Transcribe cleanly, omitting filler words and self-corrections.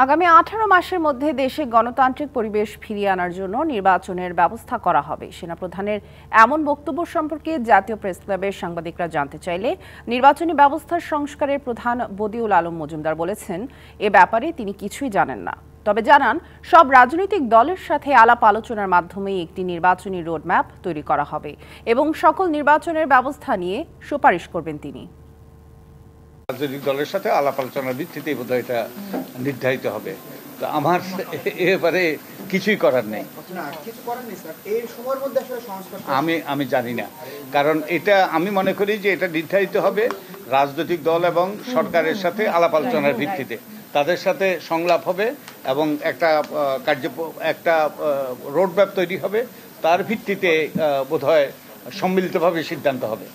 আগামী 18 মাসের মধ্যে দেশে গণতান্ত্রিক পরিবেশ ফিরিয়ে আনার জন্য নির্বাচনের ব্যবস্থা করা হবে। সেনাপ্রধানের এমন বক্তব্য সম্পর্কে জাতীয় প্রেস ক্লাবের সাংবাদিকরা জানতে চাইলে নির্বাচনী ব্যবস্থার সংস্কারের প্রধান বদিউল আলম মজুমদার বলেছেন, এ ব্যাপারে তিনি কিছুই জানেন না। তবে জানান, সব রাজনৈতিক দলের সাথে আলাপ আলোচনার মাধ্যমেই একটি নির্বাচনী রোডম্যাপ তৈরি করা হবে এবং সকল নির্বাচনের ব্যবস্থা নিয়ে সুপারিশ করবেন তিনি। রাজনৈতিক দলের সাথে আলাপ আলোচনার ভিত্তিতেই বোধহয় এটা নির্ধারিত হবে। তো আমার এবারে কিছুই করার নেই, আমি জানি না। কারণ এটা আমি মনে করি যে এটা নির্ধারিত হবে রাজনৈতিক দল এবং সরকারের সাথে আলাপ আলোচনার ভিত্তিতে। তাদের সাথে সংলাপ হবে এবং একটা রোডম্যাপ তৈরি হবে। তার ভিত্তিতে বোধহয় সম্মিলিতভাবে সিদ্ধান্ত হবে।